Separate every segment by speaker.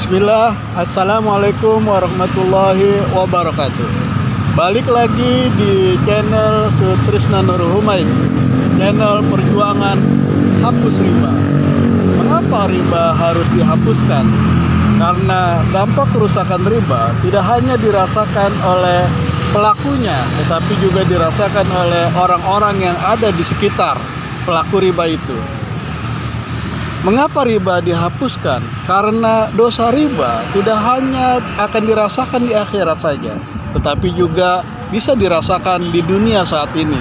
Speaker 1: Bismillah, Assalamualaikum warahmatullahi wabarakatuh. Balik lagi di channel Sutrisna Nur Humaydi, channel perjuangan hapus riba. Mengapa riba harus dihapuskan? Karena dampak kerusakan riba tidak hanya dirasakan oleh pelakunya, tetapi juga dirasakan oleh orang-orang yang ada di sekitar pelaku riba itu. Mengapa riba dihapuskan? Karena dosa riba tidak hanya akan dirasakan di akhirat saja, tetapi juga bisa dirasakan di dunia saat ini.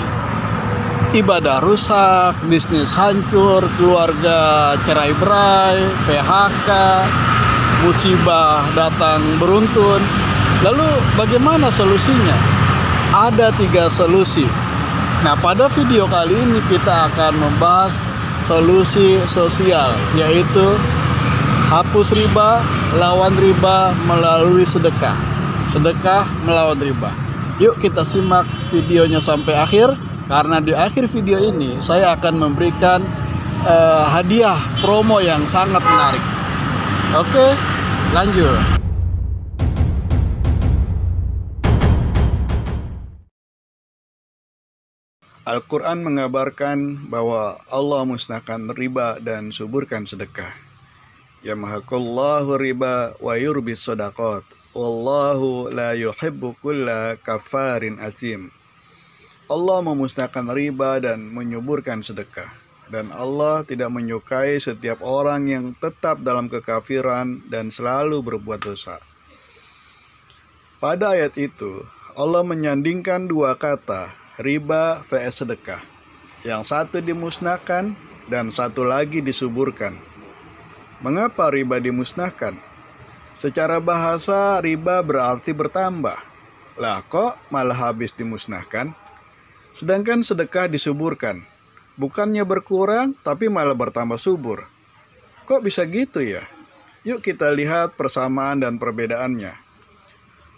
Speaker 1: Ibadah rusak, bisnis hancur, keluarga cerai-berai, PHK, musibah datang beruntun. Lalu bagaimana solusinya? Ada 3 solusi. Nah, pada video kali ini kita akan membahas solusi sosial, yaitu hapus riba, lawan riba melalui sedekah. Sedekah melawan riba. Yuk kita simak videonya sampai akhir, karena di akhir video ini saya akan memberikan hadiah promo yang sangat menarik. Oke, lanjut. Al-Quran mengabarkan bahwa Allah musnahkan riba dan suburkan sedekah. Yamhaqullahu riba wa yurbis shadaqat. Wallahu la yuhibbu kulla kafarin azim. Allah memusnahkan riba dan menyuburkan sedekah. Dan Allah tidak menyukai setiap orang yang tetap dalam kekafiran dan selalu berbuat dosa. Pada ayat itu, Allah menyandingkan 2 kata, riba vs sedekah. Yang satu dimusnahkan dan satu lagi disuburkan. Mengapa riba dimusnahkan? Secara bahasa riba berarti bertambah. Lah kok malah habis dimusnahkan? Sedangkan sedekah disuburkan. Bukannya berkurang tapi malah bertambah subur. Kok bisa gitu ya? Yuk kita lihat persamaan dan perbedaannya.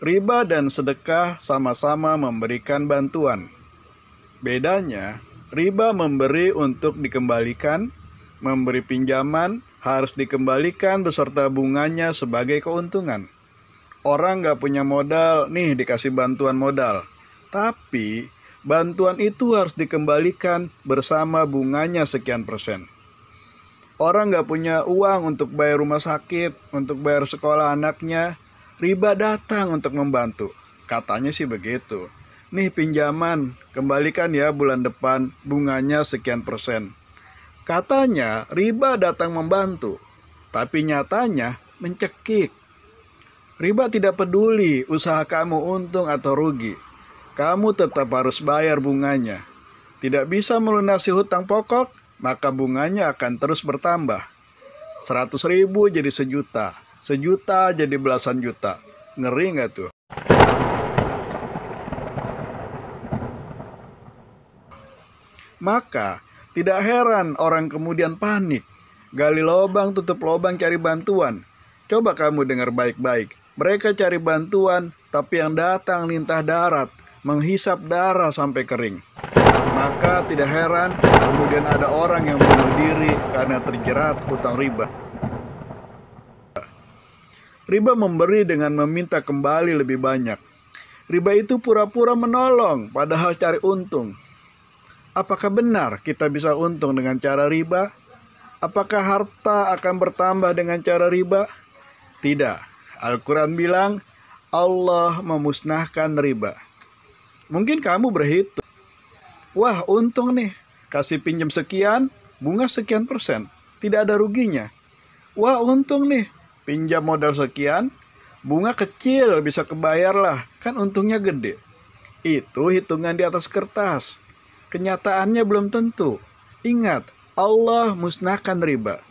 Speaker 1: Riba dan sedekah sama-sama memberikan bantuan. Bedanya, riba memberi untuk dikembalikan, memberi pinjaman harus dikembalikan beserta bunganya sebagai keuntungan. Orang nggak punya modal, nih dikasih bantuan modal. Tapi, bantuan itu harus dikembalikan bersama bunganya sekian %. Orang nggak punya uang untuk bayar rumah sakit, untuk bayar sekolah anaknya, riba datang untuk membantu. Katanya sih begitu. Nih pinjaman, kembalikan ya bulan depan, bunganya sekian %. Katanya riba datang membantu, tapi nyatanya mencekik. Riba tidak peduli usaha kamu untung atau rugi. Kamu tetap harus bayar bunganya. Tidak bisa melunasi hutang pokok, maka bunganya akan terus bertambah. 100.000 jadi 1 juta, 1 juta jadi belasan juta. Ngeri nggak tuh? Maka, tidak heran orang kemudian panik. Gali lubang, tutup lubang, cari bantuan. Coba kamu dengar baik-baik. Mereka cari bantuan, tapi yang datang lintah darat, menghisap darah sampai kering. Maka tidak heran kemudian ada orang yang bunuh diri karena terjerat hutang riba. Riba memberi dengan meminta kembali lebih banyak. Riba itu pura-pura menolong, padahal cari untung. Apakah benar kita bisa untung dengan cara riba? Apakah harta akan bertambah dengan cara riba? Tidak. Al-Quran bilang, Allah memusnahkan riba. Mungkin kamu berhitung, wah untung nih, kasih pinjam sekian, bunga sekian %. Tidak ada ruginya. Wah untung nih, pinjam modal sekian, bunga kecil bisa kebayar lah, kan untungnya gede. Itu hitungan di atas kertas. Kenyataannya belum tentu. Ingat, Allah musnahkan riba.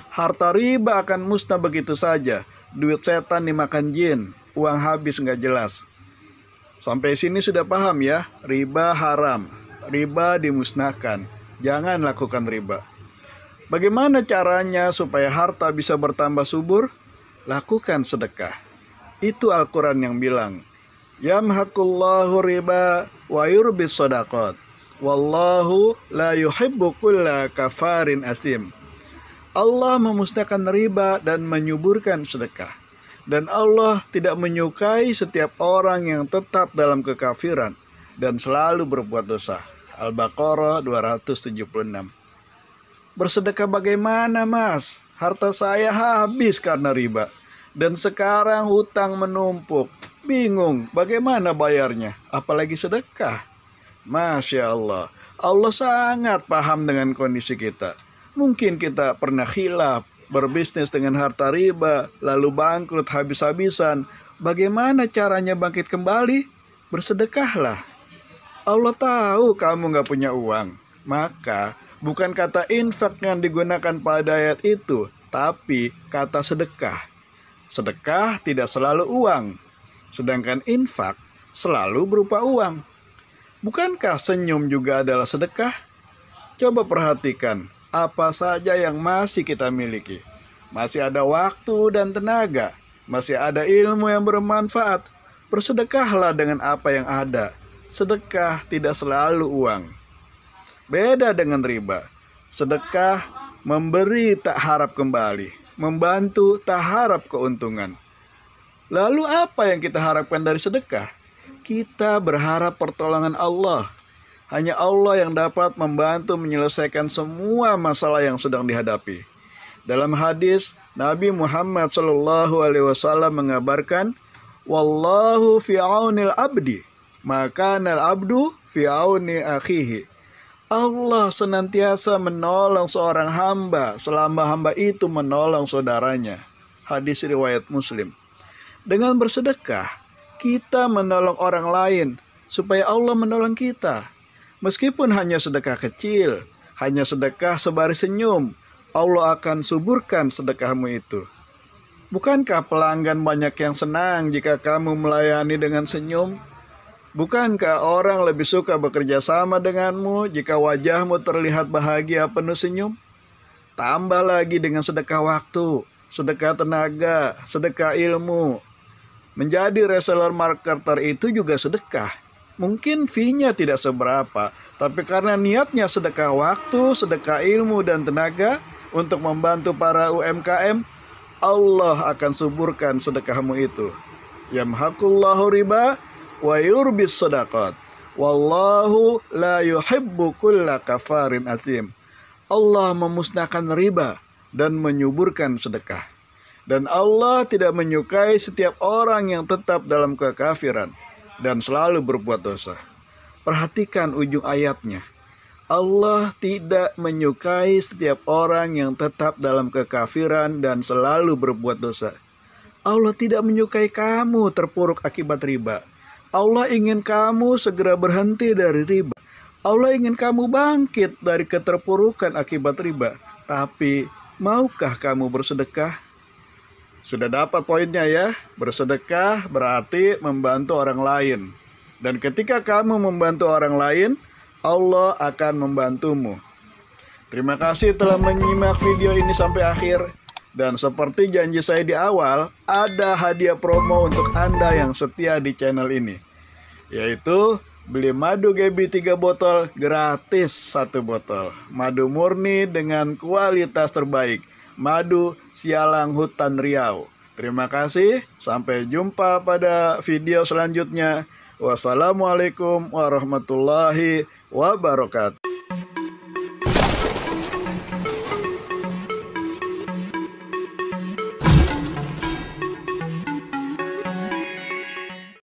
Speaker 1: Harta riba akan musnah begitu saja. Duit setan dimakan jin. Uang habis nggak jelas. Sampai sini sudah paham ya? Riba haram. Riba dimusnahkan. Jangan lakukan riba. Bagaimana caranya supaya harta bisa bertambah subur? Lakukan sedekah. Itu Al-Quran yang bilang, Yamhaqullahu riba wa yurbis shadaqat. Wallahu la yuhibbu kulla kafarin azim. Allah memusnahkan riba dan menyuburkan sedekah. Dan Allah tidak menyukai setiap orang yang tetap dalam kekafiran dan selalu berbuat dosa. Al-Baqarah 276. Bersedekah bagaimana, Mas? Harta saya habis karena riba. Dan sekarang hutang menumpuk. Bingung bagaimana bayarnya, apalagi sedekah. Masya Allah, Allah sangat paham dengan kondisi kita. Mungkin kita pernah khilaf, berbisnis dengan harta riba, lalu bangkrut habis-habisan. Bagaimana caranya bangkit kembali? Bersedekahlah. Allah tahu kamu gak punya uang. Maka bukan kata infak yang digunakan pada ayat itu, tapi kata sedekah. Sedekah tidak selalu uang, sedangkan infak selalu berupa uang. Bukankah senyum juga adalah sedekah? Coba perhatikan apa saja yang masih kita miliki. Masih ada waktu dan tenaga. Masih ada ilmu yang bermanfaat. Bersedekahlah dengan apa yang ada. Sedekah tidak selalu uang. Beda dengan riba. Sedekah memberi tak harap kembali. Membantu tak harap keuntungan. Lalu apa yang kita harapkan dari sedekah? Kita berharap pertolongan Allah. Hanya Allah yang dapat membantu menyelesaikan semua masalah yang sedang dihadapi. Dalam hadis, Nabi Muhammad SAW mengabarkan, "Wallahu fi aunil abdi, maka nal abdu fi auni akhihi." Allah senantiasa menolong seorang hamba selama hamba itu menolong saudaranya. Hadis riwayat Muslim. Dengan bersedekah, kita menolong orang lain supaya Allah menolong kita. Meskipun hanya sedekah kecil, hanya sedekah sebaris senyum, Allah akan suburkan sedekahmu itu. Bukankah pelanggan banyak yang senang jika kamu melayani dengan senyum? Bukankah orang lebih suka bekerja sama denganmu jika wajahmu terlihat bahagia penuh senyum? Tambah lagi dengan sedekah waktu, sedekah tenaga, sedekah ilmu. Menjadi reseller marketer itu juga sedekah. Mungkin fee-nya tidak seberapa, tapi karena niatnya sedekah waktu, sedekah ilmu dan tenaga untuk membantu para UMKM, Allah akan suburkan sedekahmu itu. Yamhaqullahu riba wa yurbis shadaqat. Wallahu la yuhibbu kulla kafarin atim. Allah memusnahkan riba dan menyuburkan sedekah. Dan Allah tidak menyukai setiap orang yang tetap dalam kekafiran dan selalu berbuat dosa. Perhatikan ujung ayatnya. Allah tidak menyukai setiap orang yang tetap dalam kekafiran dan selalu berbuat dosa. Allah tidak menyukai kamu terpuruk akibat riba. Allah ingin kamu segera berhenti dari riba. Allah ingin kamu bangkit dari keterpurukan akibat riba. Tapi maukah kamu bersedekah? Sudah dapat poinnya ya, bersedekah berarti membantu orang lain. Dan ketika kamu membantu orang lain, Allah akan membantumu. Terima kasih telah menyimak video ini sampai akhir. Dan seperti janji saya di awal, ada hadiah promo untuk Anda yang setia di channel ini. Yaitu beli madu Gebi 3 botol, gratis 1 botol. Madu murni dengan kualitas terbaik. Madu Sialang Hutan Riau. Terima kasih. Sampai jumpa pada video selanjutnya. Wassalamualaikum warahmatullahi wabarakatuh.